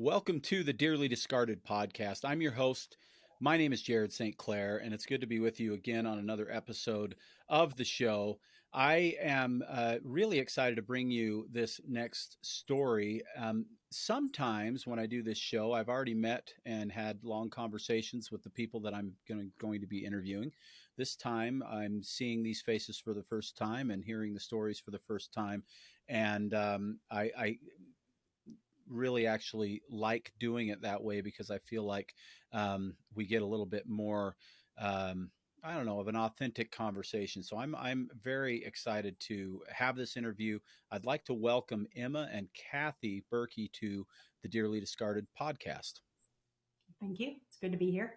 Welcome to the Dearly Discarded podcast. I'm your host. My name is Jared St. Clair, and it's good to be with you again on another episode of the show. I am really excited to bring you this next story. Sometimes when I do this show, I've already met and had long conversations with the people that I'm going to be interviewing. This time, I'm seeing these faces for the first time and hearing the stories for the first time. And I really actually like doing it that way because I feel like we get a little bit more, um, I don't know, of an authentic conversation. So I'm very excited to have this interview. I'd like to welcome Emma and Kathy Berkey to the Dearly Discarded podcast. Thank you. It's good to be here.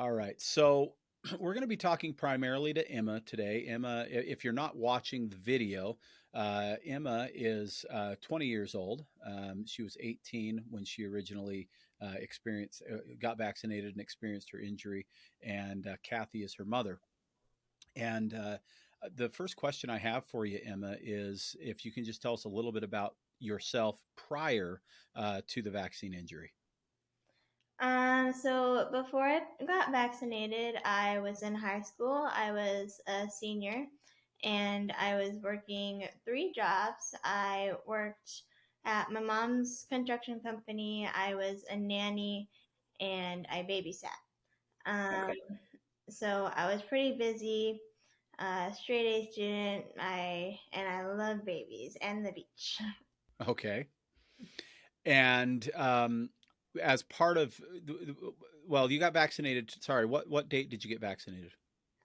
All right. So we're going to be talking primarily to Emma today. Emma, if you're not watching the video, Emma is 20 years old. She was 18 when she originally got vaccinated and experienced her injury. And Kathy is her mother. And the first question I have for you, Emma, is if you can just tell us a little bit about yourself prior to the vaccine injury. So before I got vaccinated, I was in high school. I was a senior and I was working three jobs. I worked at my mom's construction company, I was a nanny, and I babysat. Um, Okay. so I was pretty busy, straight A student. I love babies and the beach. Okay. And as part of, well, you got vaccinated. Sorry, what date did you get vaccinated?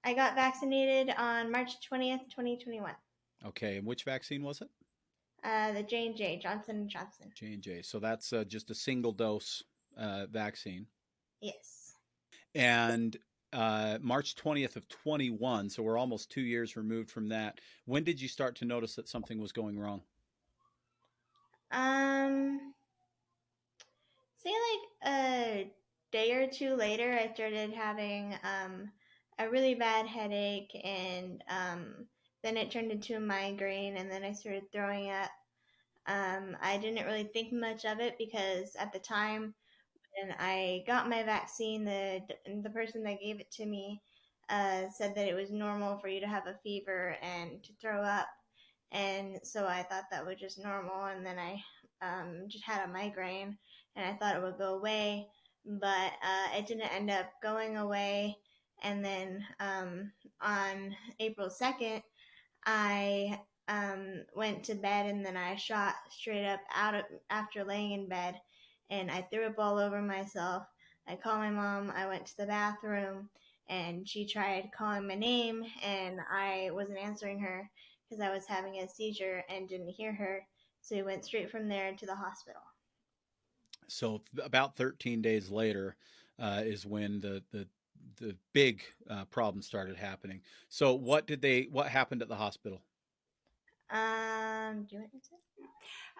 I got vaccinated on March 20th, 2021. Okay, and which vaccine was it? The J&J, Johnson and Johnson. J&J. So that's just a single dose vaccine. Yes. And March 20th of 21, so we're almost 2 years removed from that. When did you start to notice that something was going wrong? Um, say like a day or two later, I started having a really bad headache, and then it turned into a migraine, and then I started throwing up. I didn't really think much of it because at the time when I got my vaccine, the person that gave it to me said that it was normal for you to have a fever and to throw up, and so I thought that was just normal. And then I just had a migraine, and I thought it would go away, but it didn't end up going away. And then on April 2nd, I went to bed, and then I shot straight up after laying in bed, and I threw up all over myself. I called my mom. I went to the bathroom, and she tried calling my name, and I wasn't answering her because I was having a seizure and didn't hear her. So we went straight from there to the hospital. So about 13 days later is when the big problem started happening. So what happened at the hospital? Do you want me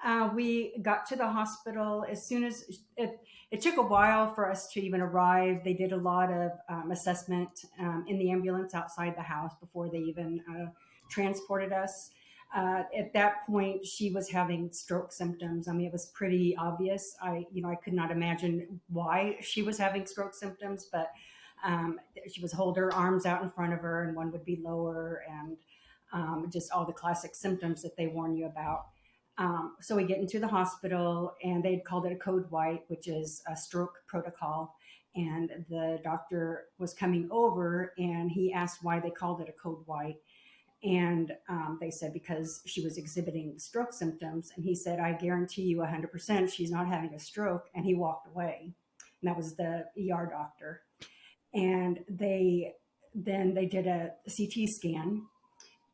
to? We got to the hospital as soon as it took a while for us to even arrive. They did a lot of assessment in the ambulance outside the house before they even transported us. At that point, she was having stroke symptoms. I mean, it was pretty obvious. I could not imagine why she was having stroke symptoms, but she was hold her arms out in front of her, and one would be lower, and just all the classic symptoms that they warn you about. So we get into the hospital, and they'd called it a code white, which is a stroke protocol. And the doctor was coming over, and he asked why they called it a code white. And they said because she was exhibiting stroke symptoms. And he said, I guarantee you 100% she's not having a stroke. And he walked away. And that was the ER doctor. And they did a CT scan,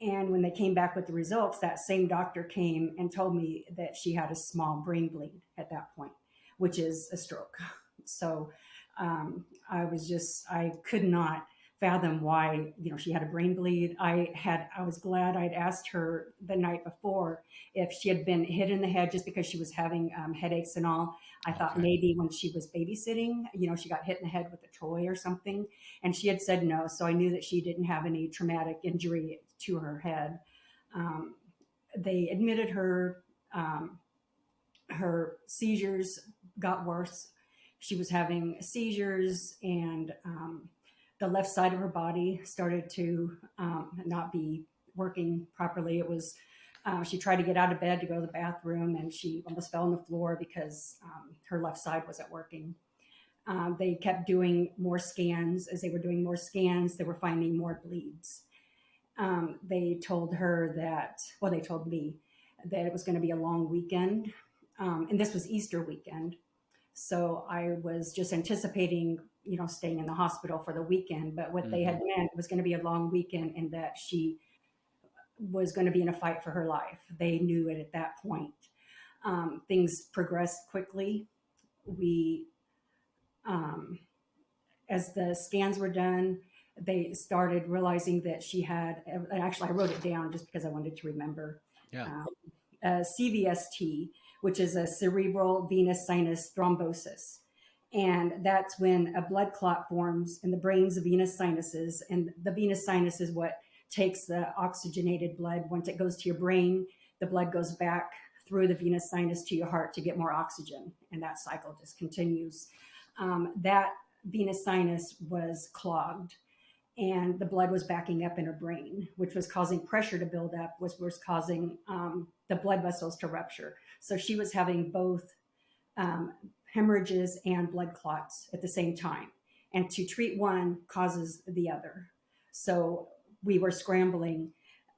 and when they came back with the results, that same doctor came and told me that she had a small brain bleed at that point, which is a stroke. So I could not fathom why, she had a brain bleed. I was glad I'd asked her the night before if she had been hit in the head just because she was having headaches and all. I thought Okay. maybe when she was babysitting, she got hit in the head with a toy or something. And she had said no. So I knew that she didn't have any traumatic injury to her head. Um, they admitted her. Her seizures got worse. She was having seizures, and the left side of her body started to not be working properly. It was she tried to get out of bed to go to the bathroom, and she almost fell on the floor because her left side wasn't working. They kept doing more scans. As they were doing more scans, they were finding more bleeds. They told her that, well, they told me that it was going to be a long weekend. And this was Easter weekend. So I was just anticipating, staying in the hospital for the weekend. But what they had meant was going to be a long weekend, and that she was going to be in a fight for her life. They knew it at that point. Things progressed quickly. As the scans were done, they started realizing that she had, and actually I wrote it down just because I wanted to remember, CVST, which is a cerebral venous sinus thrombosis. And that's when a blood clot forms in the brain's venous sinuses. And the venous sinus is what takes the oxygenated blood. Once it goes to your brain, the blood goes back through the venous sinus to your heart to get more oxygen. And that cycle just continues. That venous sinus was clogged, and the blood was backing up in her brain, which was causing pressure to build up, which was causing the blood vessels to rupture. So she was having both hemorrhages and blood clots at the same time. And to treat one causes the other. So we were scrambling.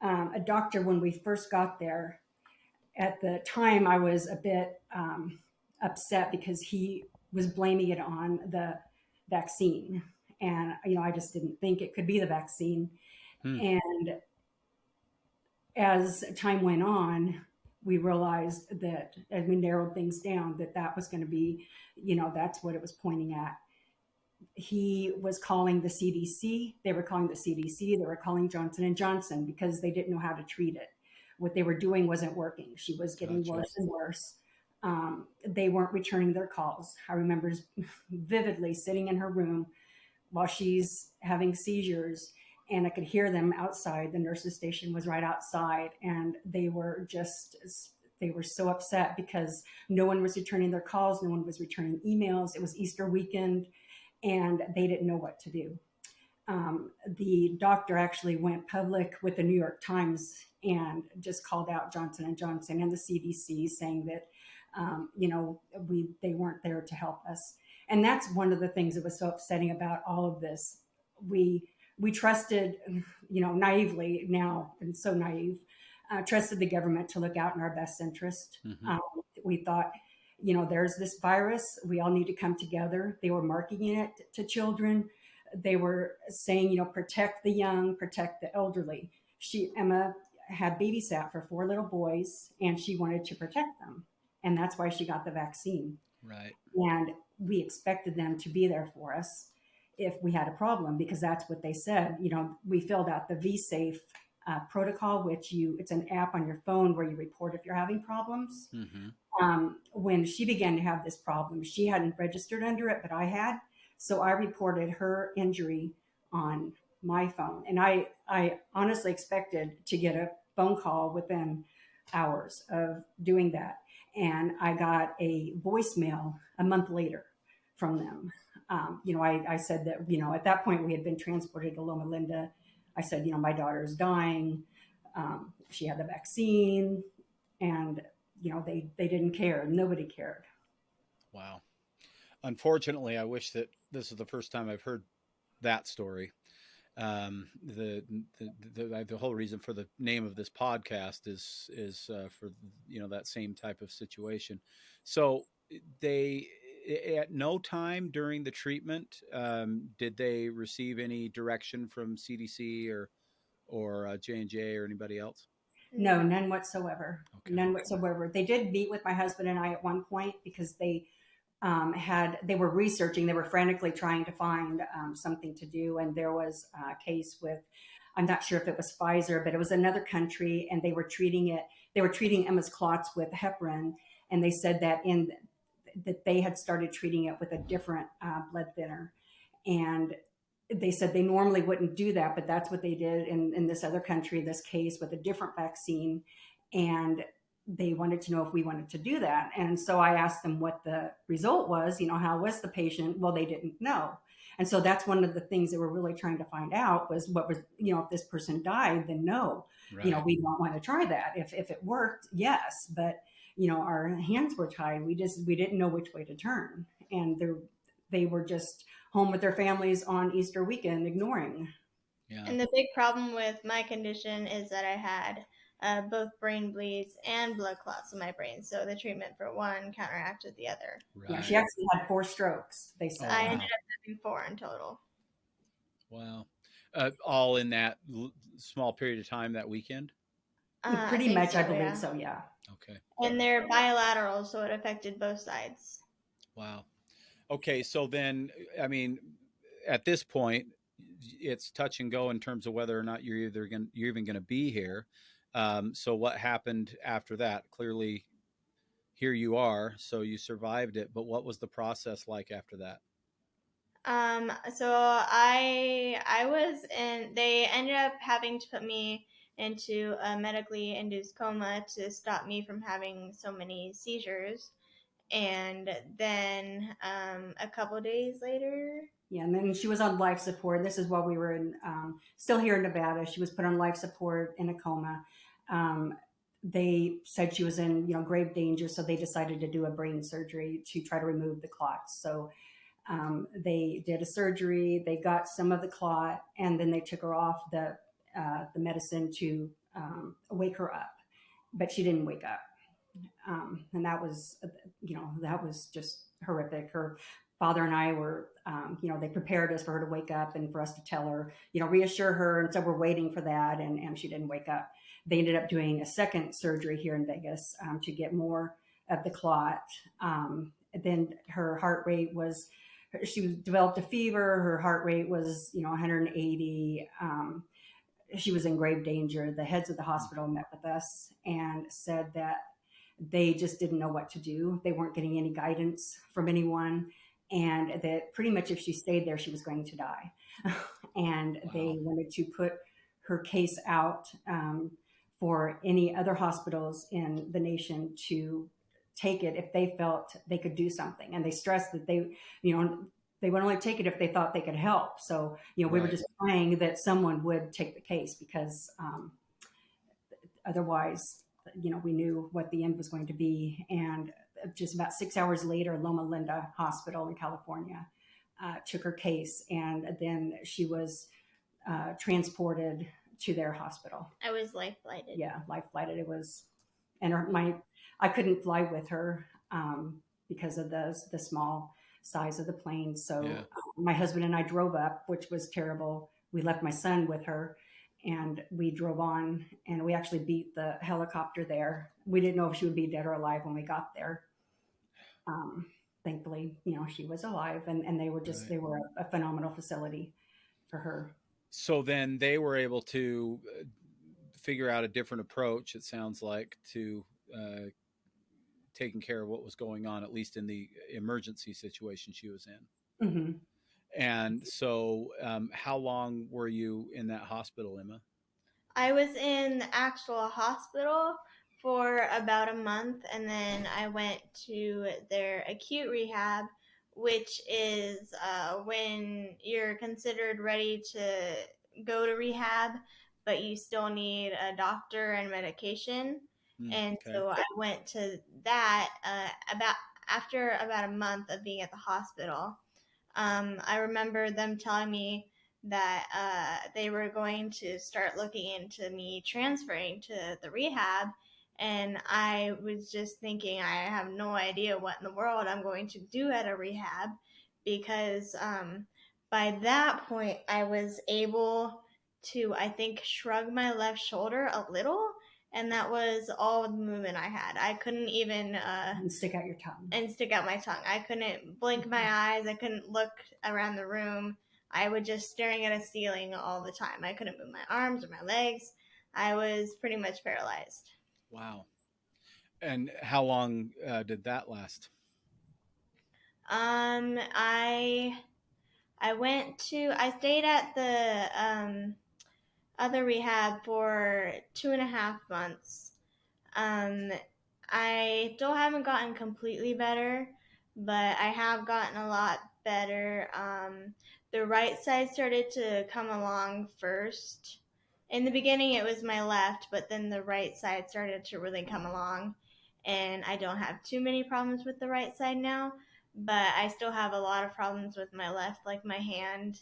A doctor, when we first got there, at the time I was a bit upset because he was blaming it on the vaccine. And, I just didn't think it could be the vaccine. And as time went on, we realized that, as we narrowed things down, that was going to be, that's what it was pointing at. He was calling the CDC. They were calling the CDC. They were calling Johnson & Johnson because they didn't know how to treat it. What they were doing wasn't working. She was getting worse and worse. They weren't returning their calls. I remember vividly sitting in her room while she's having seizures, and I could hear them outside. The nurse's station was right outside, and they were so upset because no one was returning their calls. No one was returning emails. It was Easter weekend, and they didn't know what to do. The doctor actually went public with the New York Times and just called out Johnson & Johnson and the CDC, saying that, they weren't there to help us. And that's one of the things that was so upsetting about all of this. We trusted, naively now, and so naive, trusted the government to look out in our best interest. We thought, there's this virus. We all need to come together. They were marketing it to children. They were saying, protect the young, protect the elderly. Emma had babysat for 4 little boys, and she wanted to protect them. And that's why she got the vaccine. Right. And we expected them to be there for us if we had a problem, because that's what they said. We filled out the V-Safe protocol, which it's an app on your phone where you report if you're having problems. When she began to have this problem, she hadn't registered under it, but I had. So I reported her injury on my phone. And I honestly expected to get a phone call within hours of doing that. And I got a voicemail a month later from them. I said that, at that point we had been transported to Loma Linda. I said, my daughter's dying. She had the vaccine, and, they didn't care. Nobody cared. Wow. Unfortunately, I wish that this is the first time I've heard that story. The whole reason for the name of this podcast is for that same type of situation. So they, at no time during the treatment, did they receive any direction from CDC or J&J or anybody else? No, none whatsoever. Okay. None whatsoever. They did meet with my husband and I at one point because they were researching, they were frantically trying to find something to do. And there was a case with, I'm not sure if it was Pfizer, but it was another country, and they were treating Emma's clots with heparin. And they said that they had started treating it with a different blood thinner. And they said they normally wouldn't do that, but that's what they did in this other country, this case with a different vaccine. And they wanted to know if we wanted to do that. And so I asked them what the result was, how was the patient? Well, they didn't know. And so that's one of the things that we're really trying to find out was what was, if this person died, then no, Right. we don't want to try that. If it worked, yes. But, our hands were tied. We didn't know which way to turn. And they were just home with their families on Easter weekend, ignoring. Yeah. And the big problem with my condition is that I had both brain bleeds and blood clots in my brain. So the treatment for one counteracted the other. Yeah, she Right. actually had 4 strokes, they said. Oh, I wow. ended up having 4 in total. Wow. All in that small period of time that weekend? Pretty much, so, I believe so, yeah. Okay. And they're bilateral, so it affected both sides. Wow. Okay, so then, I mean, at this point, it's touch and go in terms of whether or not you're even going to be here. So what happened after that? Clearly, here you are, so you survived it. But what was the process like after that? So I was in. They ended up having to put me into a medically induced coma to stop me from having so many seizures. And then a couple days later, Yeah, and then she was on life support. This is while we were still here in Nevada. She was put on life support in a coma. They said she was in grave danger, so they decided to do a brain surgery to try to remove the clots. So they did a surgery. They got some of the clot, and then they took her off the medicine to wake her up, but she didn't wake up. And that was, that was just horrific. Her father and I were, they prepared us for her to wake up and for us to tell her, reassure her. And so we're waiting for that. And she didn't wake up. They ended up doing a second surgery here in Vegas to get more of the clot. Then her heart rate was, she developed a fever. Her heart rate was, 180. She was in grave danger. The heads of the hospital met with us and said that they just didn't know what to do. They weren't getting any guidance from anyone. And that pretty much if she stayed there, she was going to die. And wow. They wanted to put her case out for any other hospitals in the nation to take it if they felt they could do something. And they stressed that they would only take it if they thought they could help. So, we were just praying that someone would take the case because otherwise, we knew what the end was going to be. And just about 6 hours later, Loma Linda Hospital in California took her case, and then she was transported to their hospital. I was life flighted. Yeah, life flighted. It was, and I couldn't fly with her because of the small size of the plane. So yeah. My husband and I drove up, which was terrible. We left my son with her. And we drove on, and we actually beat the helicopter there. We didn't know if she would be dead or alive when we got there. Thankfully, she was alive, and they were just they were a phenomenal facility for her. So then they were able to figure out a different approach, it sounds like, to taking care of what was going on, at least in the emergency situation she was in. Mm-hmm. And so how long were you in that hospital, Emma? I was in the actual hospital for about a month, and then I went to their acute rehab, which is when you're considered ready to go to rehab, but you still need a doctor and medication. And so I went to that after about a month of being at the hospital. I remember them telling me that they were going to start looking into me transferring to the rehab. And I was just thinking, I have no idea what in the world I'm going to do at a rehab, because by that point I was able to, I think, shrug my left shoulder a little. And that was all the movement I had. I couldn't even... and stick out your tongue. And stick out my tongue. I couldn't blink my eyes. I couldn't look around the room. I was just staring at a ceiling all the time. I couldn't move my arms or my legs. I was pretty much paralyzed. Wow. And how long did that last? I stayed at the... other rehab for 2.5 months. I still haven't gotten completely better, but I have gotten a lot better. The right side started to come along first. In the beginning, it was my left, but then the right side started to really come along. And I don't have too many problems with the right side now, but I still have a lot of problems with my left, like my hand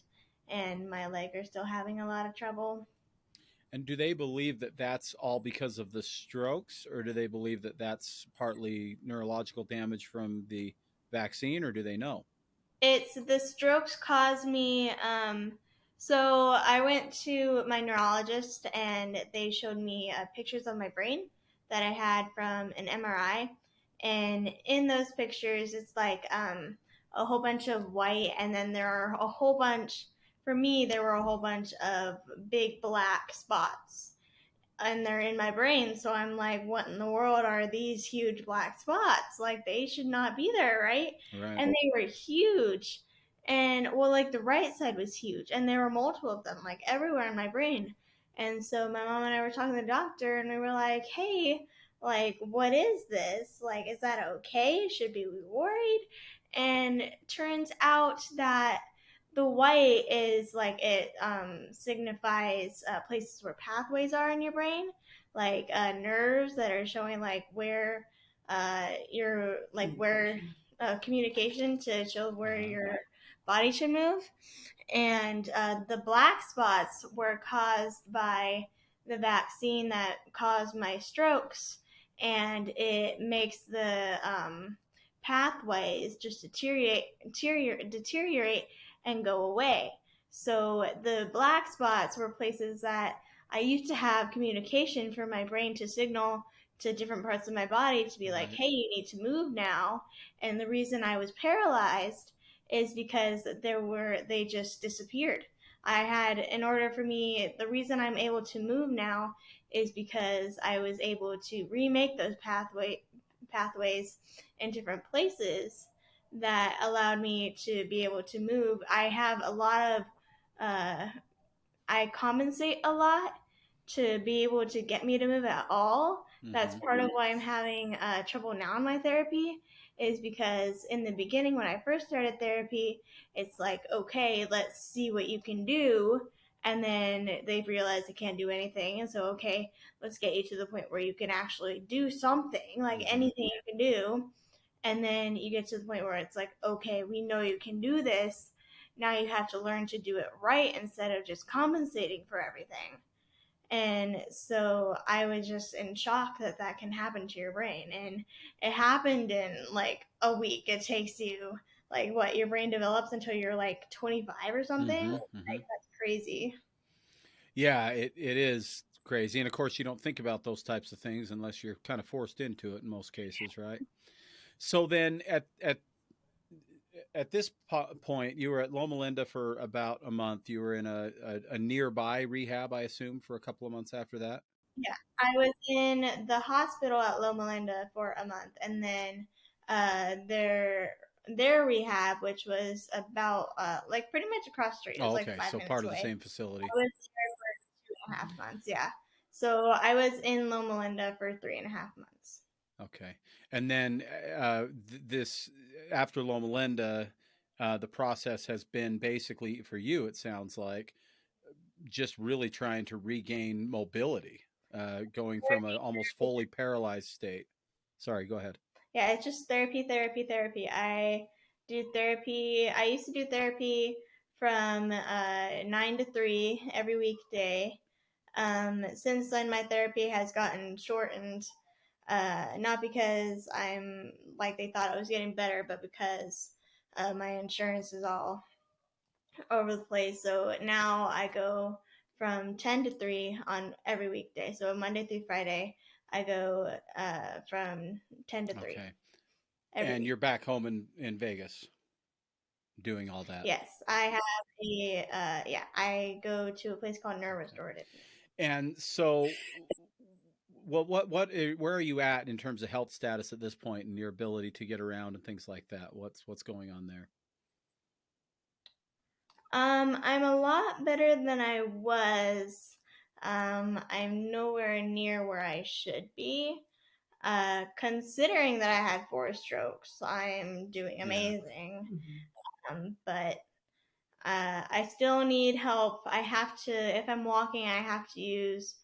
and my leg are still having a lot of trouble. And do they believe that that's all because of the strokes, or do they believe that that's partly neurological damage from the vaccine, or do they know? It's the strokes caused me. So I went to my neurologist and they showed me pictures of my brain that I had from an MRI. And in those pictures, it's like a whole bunch of white, and then there are a whole bunch. For me, there were a whole bunch of big black spots and they're in my brain. So I'm like, what in the world are these huge black spots? Like, they should not be there, right? Right. And they were huge. And well, like the right side was huge, and there were multiple of them, like everywhere in my brain. And so my mom and I were talking to the doctor, and we were like, hey, like, what is this? Like, is that okay? Should we be worried? And turns out that the white is like it signifies places where pathways are in your brain, like nerves that are showing like where you're like where communication to show where Uh-huh. your body should move. And the black spots were caused by the vaccine that caused my strokes, and it makes the pathways just deteriorate and go away. So the black spots were places that I used to have communication for my brain to signal to different parts of my body to be like, Right. hey, you need to move now. And the reason I was paralyzed is because they just disappeared. I had, in order for me, the reason I'm able to move now is because I was able to remake those pathways in different places that allowed me to be able to move. I have a lot of uh, I compensate a lot to be able to get me to move at all. That's Mm-hmm. part of why I'm having trouble now in my therapy, is because in the beginning, when I first started therapy, it's like, okay, let's see what you can do. And then they've realized they can't do anything. And so, okay, let's get you to the point where you can actually do something, like Mm-hmm. anything you can do. And then you get to the point where it's like, okay, we know you can do this. Now you have to learn to do it right instead of just compensating for everything. And so I was just in shock that that can happen to your brain. And it happened in like a week. It takes you, like, what, your brain develops until you're like 25 or something? Mm-hmm. Mm-hmm. Like, that's crazy. Yeah, it is crazy. And of course, you don't think about those types of things unless you're kind of forced into it in most cases, right? So then at this point, you were at Loma Linda for about a month. You were in a nearby rehab, I assume, for a couple of months after that. Yeah, I was in the hospital at Loma Linda for a month, and then their rehab, which was about like pretty much across the street. It was Oh, like okay. five So minutes part of the away. same facility. I was there for 2.5 months. Yeah, so I was in Loma Linda for 3.5 months. Okay. And then this after Loma Linda, the process has been basically for you. It sounds like just really trying to regain mobility, going from an almost fully paralyzed state. Sorry, go ahead. Yeah, it's just therapy, therapy, therapy. I do therapy. I used to do therapy from 9 to 3 every weekday. Since then, my therapy has gotten shortened, not because I'm like they thought I was getting better, but because my insurance is all over the place. So now I go from 10 to 3 on every weekday. So Monday through Friday, I go from 10 to 3 Okay. every And week. you're back home in Vegas doing all that. Yes, I have a yeah. I go to a place called Nerve Okay. Restorative. And so, where are you at in terms of health status at this point and your ability to get around and things like that? What's going on there? I'm a lot better than I was. I'm nowhere near where I should be. considering that I had 4 strokes, I'm doing Yeah. amazing. Mm-hmm. But I still need help. I have to, if I'm walking, I have to use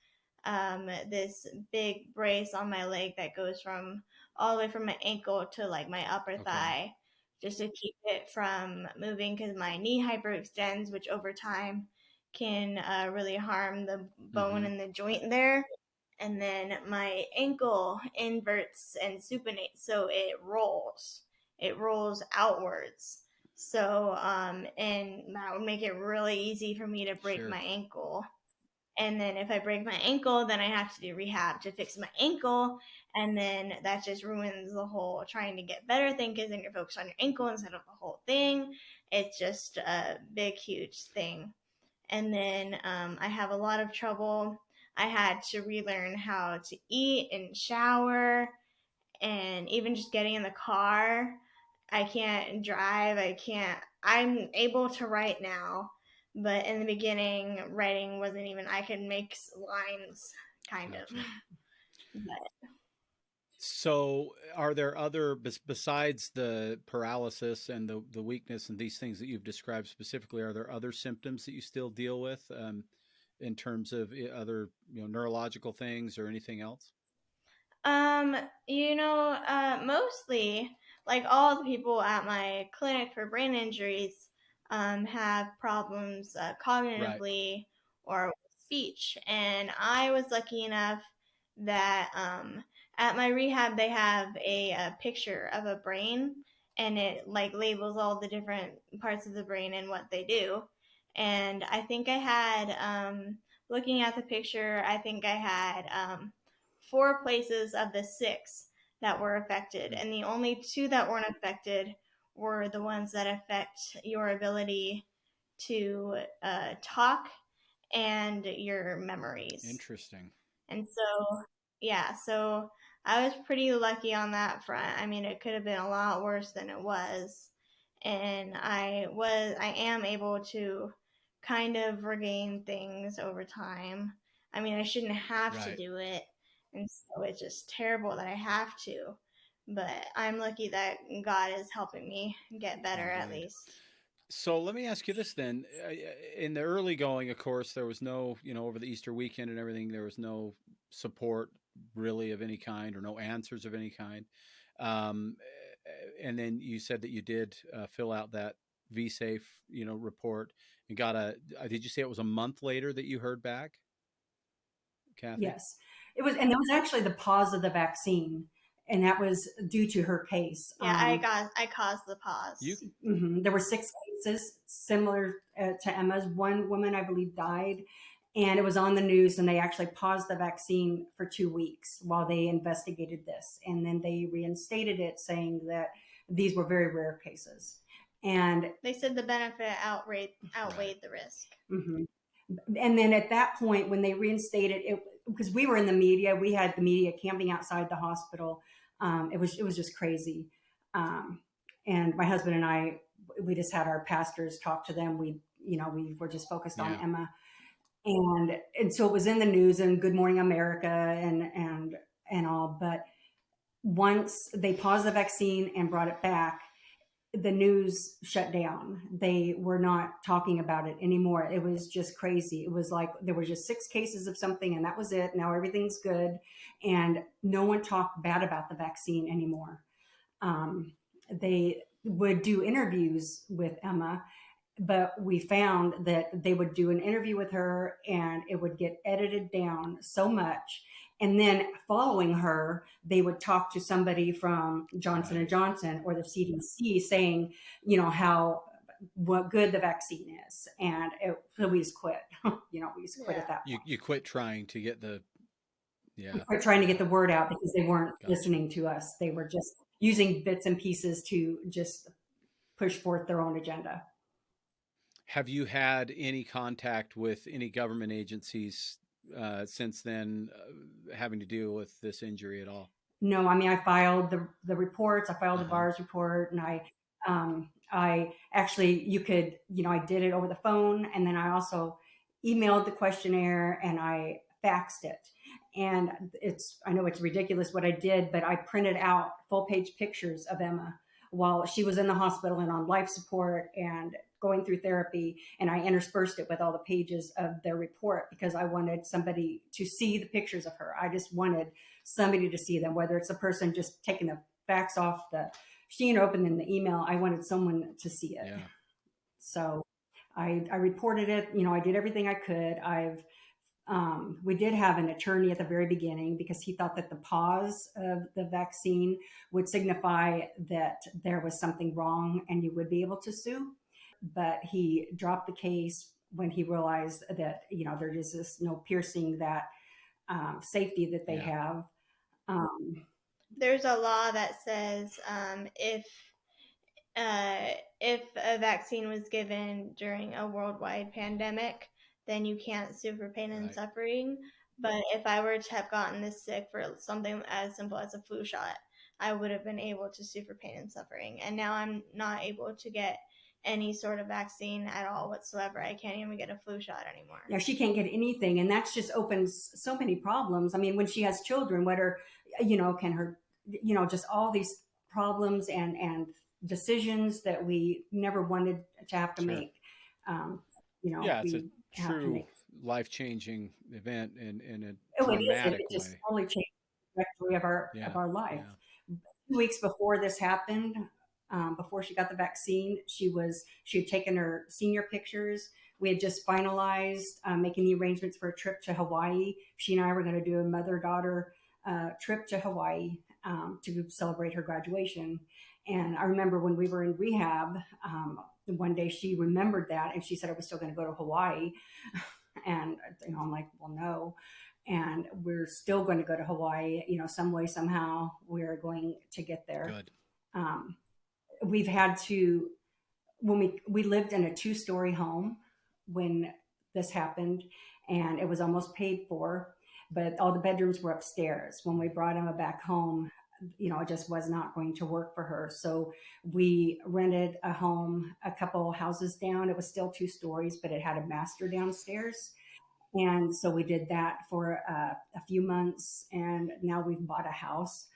this big brace on my leg that goes from all the way from my ankle to like my upper Okay. thigh, just to keep it from moving because my knee hyperextends, which over time can really harm the bone Mm-hmm. and the joint there. And then my ankle inverts and supinates, so it rolls. It rolls outwards. So, and that would make it really easy for me to break Sure. my ankle. And then if I break my ankle, then I have to do rehab to fix my ankle. And then that just ruins the whole trying to get better thing because then you're focused on your ankle instead of the whole thing. It's just a big, huge thing. And then I have a lot of trouble. I had to relearn how to eat and shower, and even just getting in the car. I can't drive. I can't. I'm able to write now, but in the beginning, writing wasn't even. I could make lines, kind of. Gotcha. But So, are there other besides the paralysis and the weakness and these things that you've described specifically? Are there other symptoms that you still deal with in terms of other neurological things or anything else? mostly like all the people at my clinic for brain injuries have problems Right. cognitively or with speech. And I was lucky enough that at my rehab they have a picture of a brain, and it like labels all the different parts of the brain and what they do. And I think I had looking at the picture, I think I had 4 places of the 6 that were affected, and the only 2 that weren't affected were the ones that affect your ability to talk and your memories. Interesting. And so, yeah, so I was pretty lucky on that front. I mean, it could have been a lot worse than it was. And I am able to kind of regain things over time. I mean, I shouldn't have to Right. do it. And so it's just terrible that I have to. But I'm lucky that God is helping me get better at Indeed. least. So let me ask you this then. In the early going, of course, there was no, over the Easter weekend and everything, there was no support really of any kind or no answers of any kind. Um, and then you said that you did fill out that VSafe, report and got did you say it was a month later that you heard back, Kathy? Yes, it was, and that was actually the pause of the vaccine, and that was due to her case. Yeah, I caused the You, pause. There were 6 cases similar to Emma's. One woman, I believe, died, and it was on the news. And they actually paused the vaccine for 2 weeks while they investigated this, and then they reinstated it, saying that these were very rare cases. And They said the benefit outweighed Right. the risk. mhm. And then at that point, when they reinstated it, because we were in the media, we had the media camping outside the hospital. It was just crazy. Um, and my husband and I, we just had our pastors talk to them. We were just focused on Yeah. Emma, and so it was in the news and Good Morning America and all. But once they paused the vaccine and brought it back, the news shut down. They were not talking about it anymore. It was just crazy. It was like there were just 6 cases of something and that was it. Now everything's good. And no one talked bad about the vaccine anymore. They would do interviews with Emma, but we found that they would do an interview with her and it would get edited down so much. And then following her, they would talk to somebody from Johnson and Right. Johnson or the CDC saying, how what good the vaccine is. And so we just quit. We just quit Yeah. at that You point. you quit trying to get the We yeah. quit trying to get the word out because they weren't Gotcha. listening to us. They were just using bits and pieces to just push forth their own agenda. Have you had any contact with any government agencies since then, having to deal with this injury at all? No, I mean, I filed the reports. I filed the Uh-huh. VARS report, and I actually, I did it over the phone, and then I also emailed the questionnaire, and I faxed it. And I know it's ridiculous what I did, but I printed out full page pictures of Emma while she was in the hospital and on life support and going through therapy. And I interspersed it with all the pages of their report because I wanted somebody to see the pictures of her. I just wanted somebody to see them, whether it's a person just taking the fax off the machine or opening the email. I wanted someone to see it. Yeah. So I reported it. I did everything I could. We did have an attorney at the very beginning because he thought that the pause of the vaccine would signify that there was something wrong and you would be able to sue. But he dropped the case when he realized that, there is this no piercing that safety that they have. There's a law that says if a vaccine was given during a worldwide pandemic, then you can't sue for pain and suffering. But if I were to have gotten this sick for something as simple as a flu shot, I would have been able to sue for pain and suffering. And now I'm not able to get any sort of vaccine at all whatsoever. I can't even get a flu shot anymore. Yeah, she can't get anything. And that's just opens so many problems. I mean, when she has children, can her, just all these problems and decisions that we never wanted to have to make. It's a true life-changing event in a it dramatic just way. totally changed the trajectory of our life. Yeah. 2 weeks before this happened, before she got the vaccine, she had taken her senior pictures. We had just finalized making the arrangements for a trip to Hawaii. She and I were going to do a mother-daughter trip to Hawaii to celebrate her graduation. And I remember when we were in rehab, one day she remembered that and she said I was still going to go to Hawaii. And I'm like, well, no. And we're still going to go to Hawaii, some way, somehow we're going to get there. Good. We've had to, when we lived in a 2-story home when this happened, and it was almost paid for, but all the bedrooms were upstairs. When we brought Emma back home, it just was not going to work for her. So we rented a home a couple houses down. It was still 2 stories, but it had a master downstairs. And so we did that for a few months. And now we've bought a house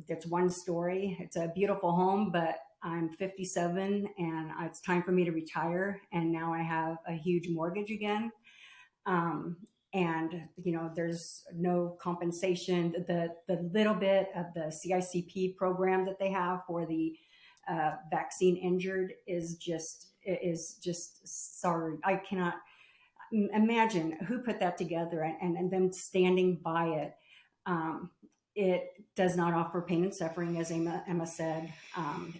that's 1 story. It's a beautiful home, but I'm 57 and it's time for me to retire. And now I have a huge mortgage again. And, there's no compensation. The little bit of the CICP program that they have for the vaccine injured is just sorry. I cannot imagine who put that together and them standing by it. It does not offer pain and suffering, as Emma said.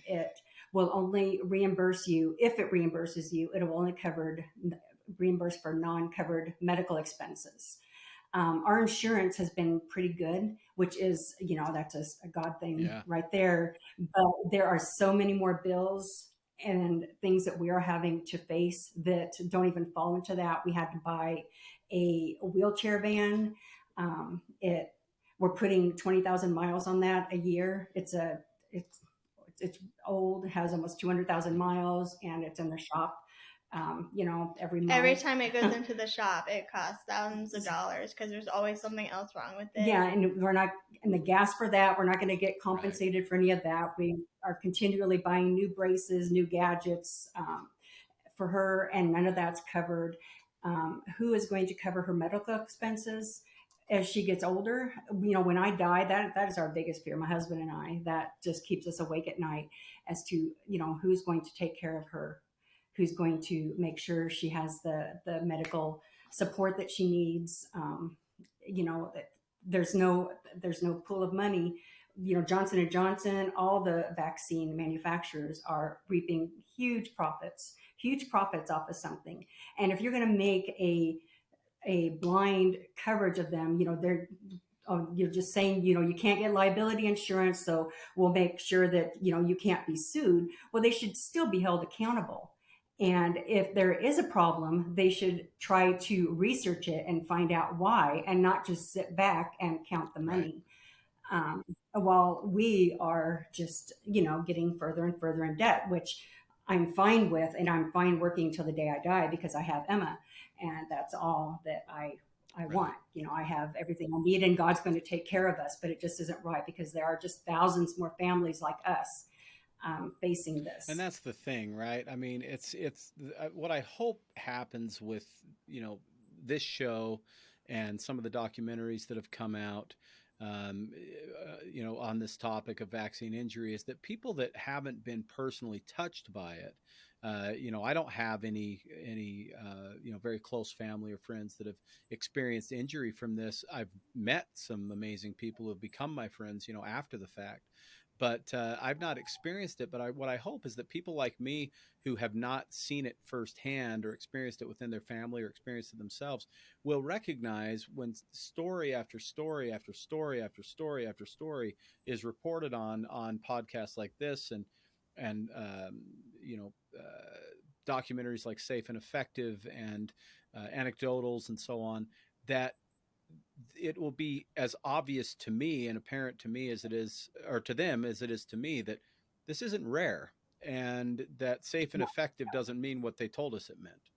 It will only reimburse you. If it reimburses you, it will only reimburse for non-covered medical expenses. Our insurance has been pretty good, which is, that's a God thing right there. But there are so many more bills and things that we are having to face that don't even fall into that. We had to buy a wheelchair van. We're putting 20,000 miles on that a year. It's old, has almost 200,000 miles, and it's in the shop. Every month. Every time it goes into the shop, it costs thousands of dollars because there's always something else wrong with it. Yeah, and we're not, and the gas for that, we're not going to get compensated for any of that. We are continually buying new braces, new gadgets for her, and none of that's covered. Who is going to cover her medical expenses as she gets older? When I die, that is our biggest fear, my husband and I. That just keeps us awake at night as to, who's going to take care of her, who's going to make sure she has the medical support that she needs. There's no pool of money. Johnson & Johnson, all the vaccine manufacturers are reaping huge profits off of something. And if you're going to make a blind coverage of them, you're just saying, you can't get liability insurance, so we'll make sure that, you can't be sued. Well, they should still be held accountable. And if there is a problem, they should try to research it and find out why, and not just sit back and count the money. While we are just, getting further and further in debt, which I'm fine with, and I'm fine working till the day I die because I have Emma, and that's all that I I Right. want. I have everything I need, and God's going to take care of us. But it just isn't right because there are just thousands more families like us facing And this. that's the thing, right? I mean, it's what I hope happens with, you know, this show and some of the documentaries that have come out, on this topic of vaccine injury is that people that haven't been personally touched by it, I don't have any very close family or friends that have experienced injury from this. I've met some amazing people who have become my friends, after the fact, but I've not experienced it. But what I hope is that people like me who have not seen it firsthand or experienced it within their family or experienced it themselves will recognize when story after story after story after story after story is reported on podcasts like this and documentaries like Safe and Effective and anecdotals and so on, that it will be as obvious to me and apparent to me as it is, or to them as it is to me, that this isn't rare and that safe and No, effective doesn't mean what they told us it meant.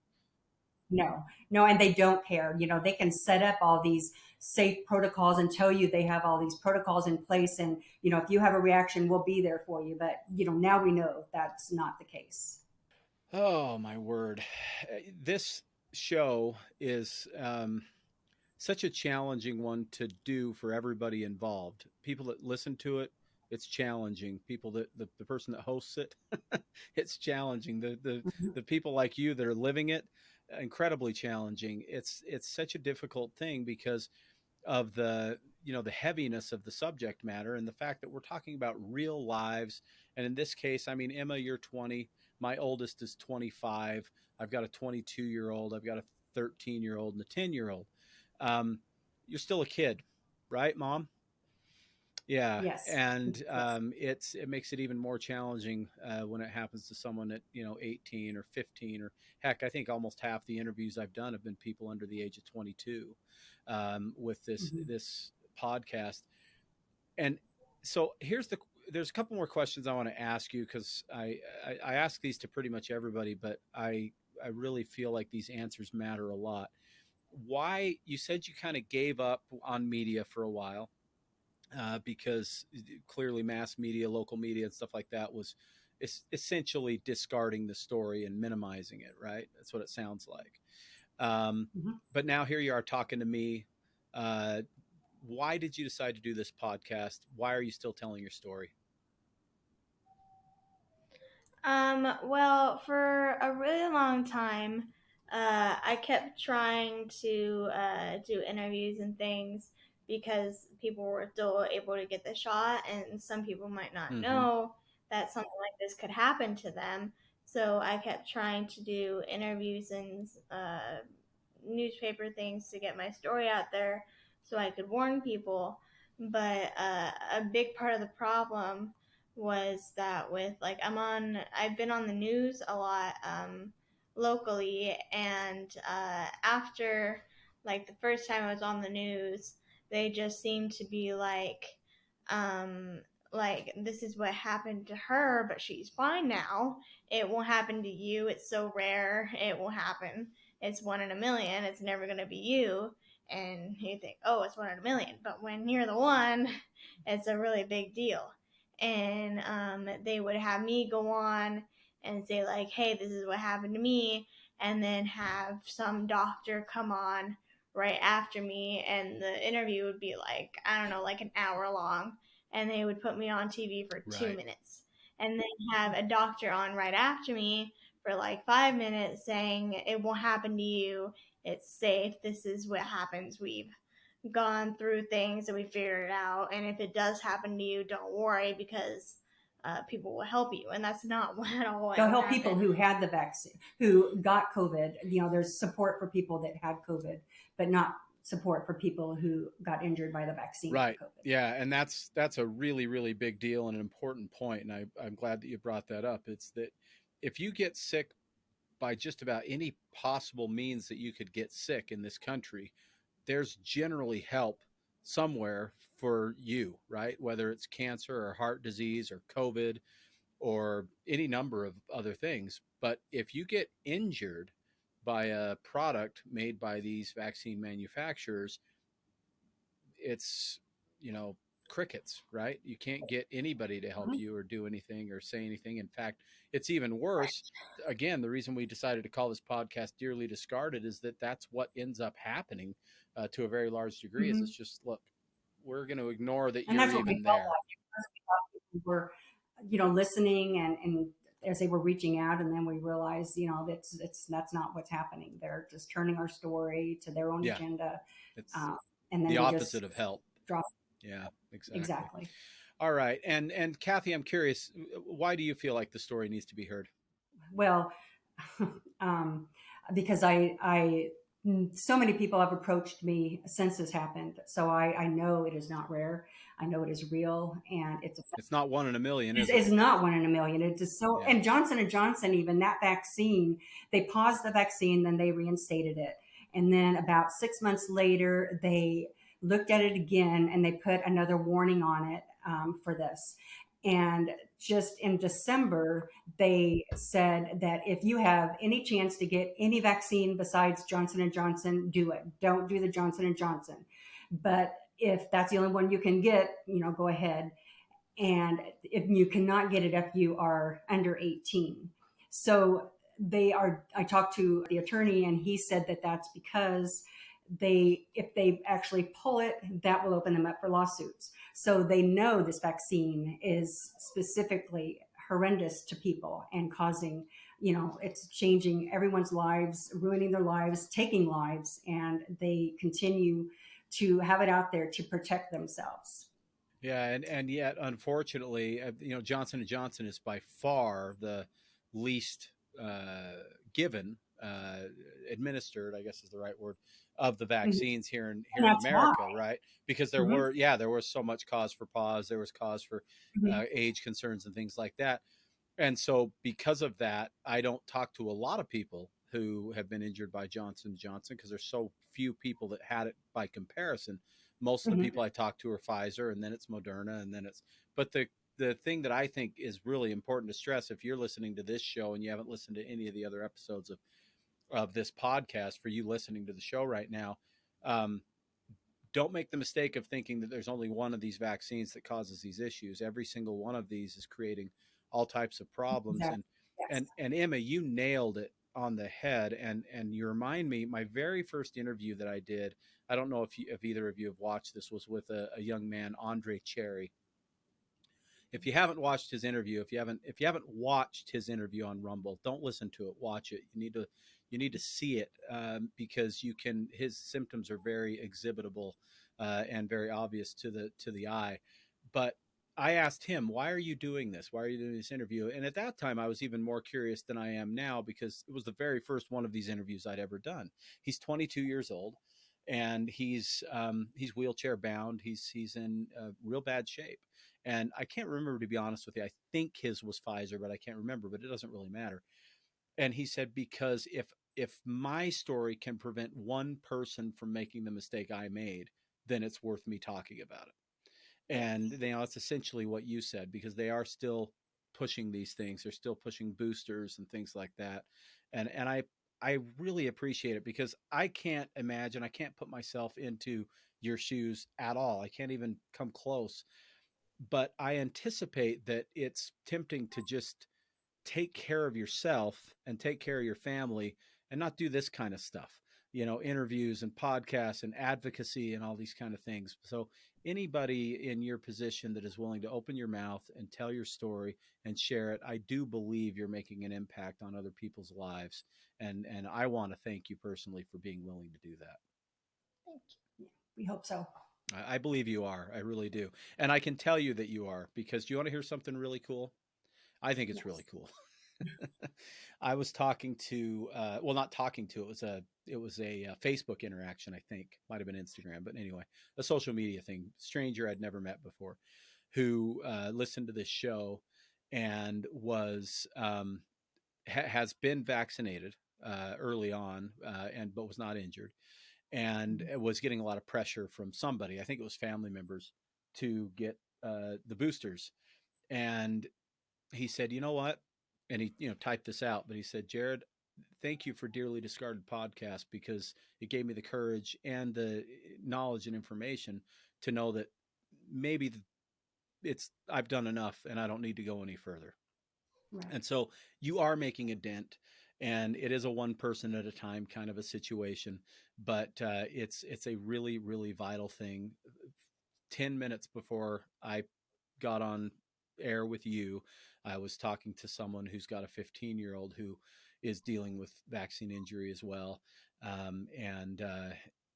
no, no, and they don't care. They can set up all these safe protocols and tell you they have all these protocols in place, and if you have a reaction, we'll be there for you. But now we know that's not the case. Oh, my word. This show is such a challenging one to do for everybody involved. People that listen to it, it's challenging. People that the person that hosts it, it's challenging. The people like you that are living it, incredibly challenging. It's such a difficult thing because of the heaviness of the subject matter and the fact that we're talking about real lives. And in this case, I mean, Emma, you're 20. My oldest is 25. I've got a 22-year-old. I've got a 13-year-old and a 10-year-old. um, you're still a kid, right, Mom? Yeah, Yes, and yes. it makes it even more challenging when it happens to someone at 18 or 15 or heck, I think almost half the interviews I've done have been people under the age of 22 with this Hmm. this podcast. And so there's a couple more questions I want to ask you because I ask these to pretty much everybody, but I really feel like these answers matter a lot. Why you said you kind of gave up on media for a while because clearly mass media, local media, and stuff like that was essentially discarding the story and minimizing it, right? That's what it sounds like. Um, Hmm. but now here you are talking to me. Uh, why did you decide to do this podcast? Why are you still telling your story? Well, for a really long time, I kept trying to do interviews and things because people were still able to get the shot, and some people might not Mm-hmm. know that something like this could happen to them. So I kept trying to do interviews and newspaper things to get my story out there so I could warn people. But a big part of the problem was that with like I've been on the news a lot locally, and after like the first time I was on the news, they just seemed to be um, like this is what happened to her, but she's fine now. It won't happen to you. It's so rare. It will happen. It's one in a million. It's never gonna be you. And you think, oh, it's one in a million. But when you're the one, it's a really big deal. And they would have me go on and say like, hey, this is what happened to me, and then have some doctor come on right after me, and the interview would be like, I don't know, like an hour long, and they would put me on TV for two Right. minutes and then have a doctor on right after me for like 5 minutes saying it won't happen to you, it's safe, this is what happens, we've gone through things and we figured it out. And if it does happen to you, don't worry because people will help you. And that's not at all what They'll help people happened. who had the vaccine, who got COVID. There's support for people that had COVID, but not support for people who got injured by the vaccine for Right. COVID. Yeah, and that's a really really big deal and an important point, and I'm glad that you brought that up. It's that if you get sick by just about any possible means that you could get sick in this country, there's generally help somewhere for you, right? Whether it's cancer or heart disease or COVID or any number of other things. But if you get injured by a product made by these vaccine manufacturers, it's, you know, crickets, right? You can't get anybody to help you or do anything or say anything. In fact, it's even worse. Again, the reason we decided to call this podcast Dearly Discarded is that that's what ends up happening to a very large degree. Is Mm-hmm. It's just, look, we're going to ignore that And you're that's what we even felt there. like. We thought people were, listening and as they were reaching out, and then we realized, that's not what's happening. They're just turning our story to their own Yeah, agenda, it's and then the we opposite just of help. drop. Yeah, exactly. Exactly. All right. And Kathy, I'm curious, why do you feel like the story needs to be heard? Well, um, because so many people have approached me since this happened. So I know it is not rare. I know it is real, and It's not one in a million, is it's it? not one in a million. It's just so. Yeah. And Johnson and Johnson, even that vaccine, they paused the vaccine, then they reinstated it, and then about 6 months later, they looked at it again and they put another warning on it for this. And just in December, they said that if you have any chance to get any vaccine besides Johnson and Johnson, do it. Don't do the Johnson and Johnson. But if that's the only one you can get, go ahead. And if you cannot get it if you are under 18. So I talked to the attorney and he said that that's because if they actually pull it, that will open them up for lawsuits. So they know this vaccine is specifically horrendous to people and causing, it's changing everyone's lives, ruining their lives, taking lives, and they continue to have it out there to protect themselves. Yeah, and yet, unfortunately, Johnson and Johnson is by far the least given, administered, I guess is the right word, of the vaccines here in America, why. right? Because there was so much cause for pause. There was cause for age concerns and things like that. And so, because of that, I don't talk to a lot of people who have been injured by Johnson & Johnson because there's so few people that had it by comparison. Most of the people I talk to are Pfizer, and then it's Moderna, and then but the thing that I think is really important to stress, if you're listening to this show and you haven't listened to any of the other episodes of this podcast, for you listening to the show right now, don't make the mistake of thinking that there's only one of these vaccines that causes these issues. Every single one of these is creating all types of problems. Exactly. And Emma, you nailed it on the head. And you remind me, my very first interview that I did, I don't know if either of you have watched this, was with a young man, Andre Cherry. If you haven't watched his interview, if you haven't watched his interview on Rumble, don't listen to it. Watch it. You need to see it, because his symptoms are very exhibitable and very obvious to the eye. But I asked him, why are you doing this? Why are you doing this interview? And at that time, I was even more curious than I am now, because it was the very first one of these interviews I'd ever done. He's 22 years old, and he's wheelchair bound. He's in real bad shape. And I can't remember, to be honest with you. I think his was Pfizer, but I can't remember, but it doesn't really matter. And he said, because if my story can prevent one person from making the mistake I made, then it's worth me talking about it. And it's essentially what you said, because they are still pushing these things. They're still pushing boosters and things like that. And I really appreciate it, because I can't put myself into your shoes at all. I can't even come close. But I anticipate that it's tempting to just take care of yourself and take care of your family and not do this kind of stuff, interviews and podcasts and advocacy and all these kind of things. So anybody in your position that is willing to open your mouth and tell your story and share it, I do believe you're making an impact on other people's lives. And I want to thank you personally for being willing to do that. Thank you. We hope so. I believe you are. I really do. And I can tell you that you are, because do you want to hear something really cool? I think it's really cool. I was talking to, not talking to, it was a Facebook interaction, I think. Might have been Instagram, but anyway, a social media thing. Stranger I'd never met before, who listened to this show and has been vaccinated early on, but was not injured, and was getting a lot of pressure from somebody. I think it was family members to get the boosters. And he said, you know what? And he, typed this out, but he said, Jared, thank you for Dearly Discarded podcast, because it gave me the courage and the knowledge and information to know that maybe it's I've done enough and I don't need to go any further. Right. And so you are making a dent, and it is a one person at a time kind of a situation, but it's a really really vital thing. 10 minutes before I got on air with you, I was talking to someone who's got a 15-year-old who is dealing with vaccine injury as well, and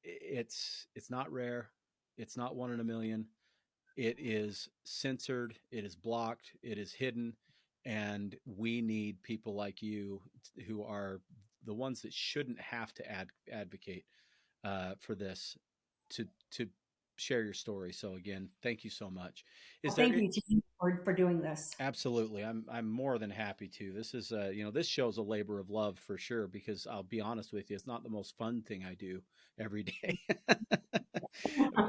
it's not rare. It's not one in a million. It is censored, it is blocked, it is hidden, and we need people like you who are the ones that shouldn't have to advocate for this to share your story. So again, thank you so much. Is Well, there thank you to you for doing this. Absolutely. I'm more than happy to. This is this show's a labor of love for sure, because I'll be honest with you, it's not the most fun thing I do every day.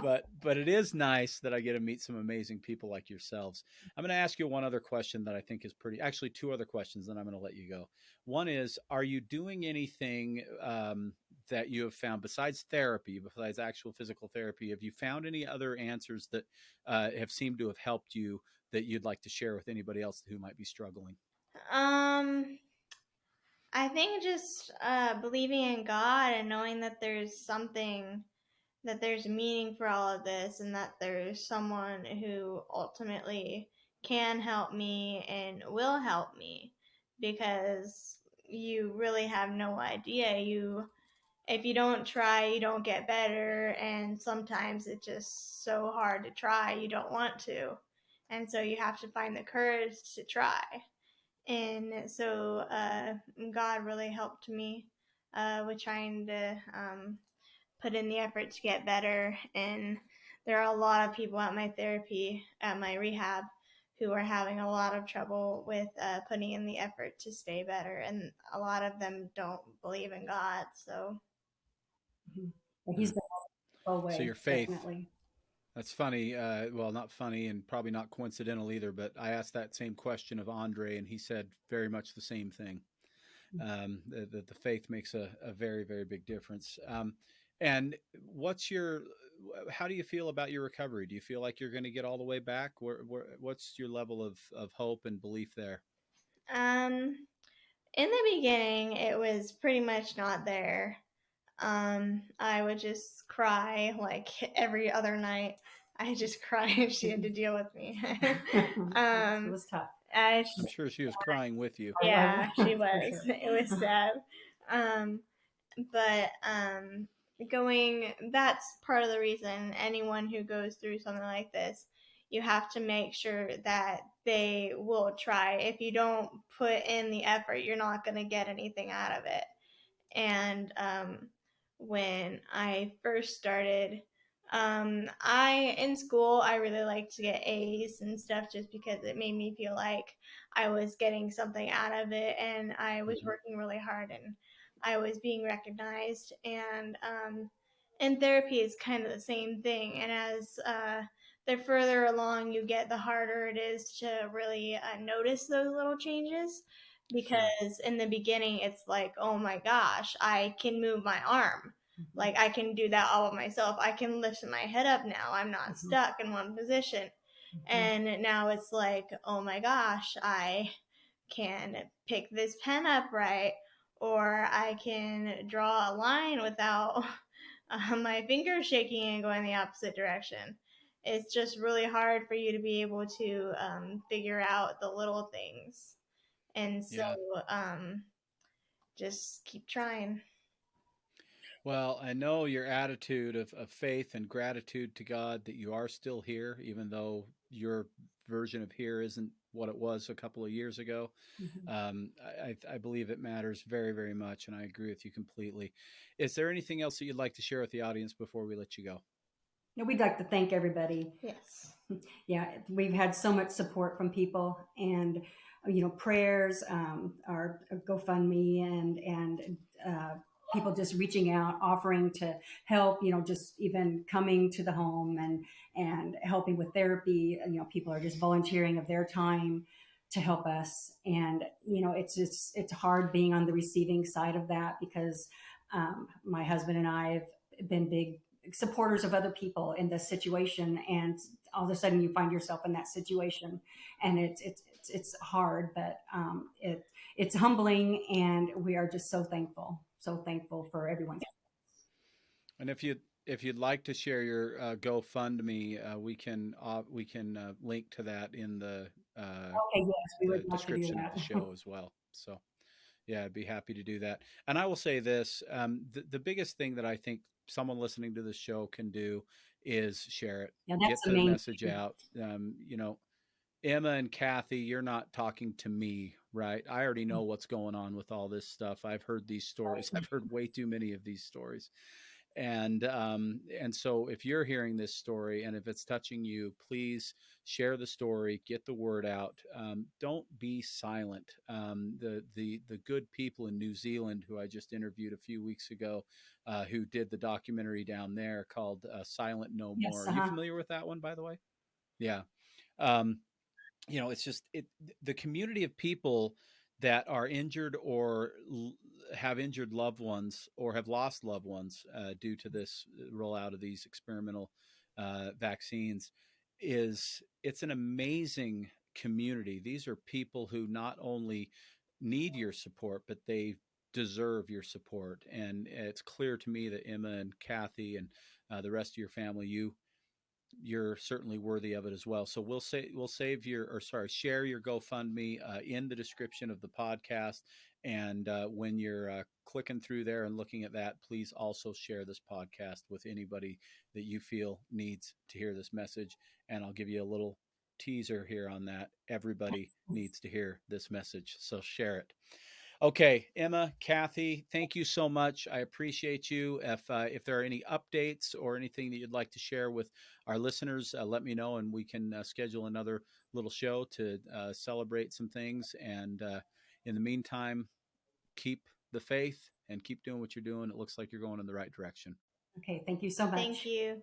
But it is nice that I get to meet some amazing people like yourselves. I'm going to ask you one other question that I think is actually two other questions, then I'm going to let you go. One is, are you doing anything that you have found besides therapy, besides actual physical therapy? Have you found any other answers that have seemed to have helped you that you'd like to share with anybody else who might be struggling? I think just believing in God and knowing that there's something, that there's meaning for all of this, and that there's someone who ultimately can help me and will help me, because you really have no idea. If you don't try, you don't get better, and sometimes it's just so hard to try, you don't want to. And so you have to find the courage to try. And so God really helped me with trying to put in the effort to get better. And there are a lot of people at my therapy, at my rehab, who are having a lot of trouble with putting in the effort to stay better. And a lot of them don't believe in God. So He's the whole way. So your faith. Definitely. That's funny. Well, not funny and probably not coincidental either, but I asked that same question of Andre, and he said very much the same thing. That the faith makes a very, very big difference. And how do you feel about your recovery? Do you feel like you're going to get all the way back? What's your level of hope and belief there? in the beginning, it was pretty much not there. I would just cry like every other night. I just cried. She had to deal with me. It was tough. I'm sure she was crying with you. Yeah, she was. Sure. It was sad. But that's part of the reason anyone who goes through something like this, you have to make sure that they will try. If you don't put in the effort, you're not going to get anything out of it. And when I first started, in school, I really liked to get A's and stuff, just because it made me feel like I was getting something out of it, and I was working really hard, and I was being recognized. And in therapy, it's kind of the same thing. And as the further along you get, the harder it is to really notice those little changes. Because in the beginning, it's like, oh my gosh, I can move my arm. Like, I can do that all of myself. I can lift my head up now. I'm not stuck in one position. And now it's like, oh my gosh, I can pick this pen up right, or I can draw a line without my fingers shaking and going the opposite direction. It's just really hard for you to be able to figure out the little things. And so just keep trying. Well, I know your attitude of faith and gratitude to God that you are still here, even though your version of here isn't what it was a couple of years ago. I believe it matters very, very much, and I agree with you completely. Is there anything else that you'd like to share with the audience before we let you go? No, we'd like to thank everybody. Yes. Yeah, we've had so much support from people, and prayers, our GoFundMe, and people just reaching out, offering to help, just even coming to the home and helping with therapy. People are just volunteering of their time to help us. And, it's hard being on the receiving side of that, because my husband and I have been big supporters of other people in this situation. And all of a sudden you find yourself in that situation, and it's hard, but it's humbling. And we are just so thankful for everyone. And if you'd like to share your GoFundMe, we can link to that in Okay, yes, we would like to do description of that. the show as well. So yeah, I'd be happy to do that. And I will say this: the biggest thing that I think someone listening to this show can do is share it, Yeah, get that's the the main message thing. out. Emma and Kathy, you're not talking to me, right? I already know what's going on with all this stuff. I've heard these stories. Right. I've heard way too many of these stories. And so if you're hearing this story and if it's touching you, please share the story, get the word out. Don't be silent. The good people in New Zealand who I just interviewed a few weeks ago, who did the documentary down there called Silent No Yes, More. Are you uh-huh. familiar with that one, by the way? Yeah. um, it's just the community of people that are injured or have injured loved ones or have lost loved ones due to this rollout of these experimental vaccines. It's an amazing community. These are people who not only need your support, but they deserve your support. And it's clear to me that Emma and Kathy and the rest of your family, you're certainly worthy of it as well. So we'll save your, or sorry, share your GoFundMe in the description of the podcast. And when you're clicking through there and looking at that, please also share this podcast with anybody that you feel needs to hear this message. And I'll give you a little teaser here on that. Everybody needs to hear this message, so share it. Okay, Emma, Kathy, thank you so much. I appreciate you. If there are any updates or anything that you'd like to share with our listeners, let me know, and we can schedule another little show to celebrate some things. And in the meantime, keep the faith and keep doing what you're doing. It looks like you're going in the right direction. Okay, thank you so Thank much. you.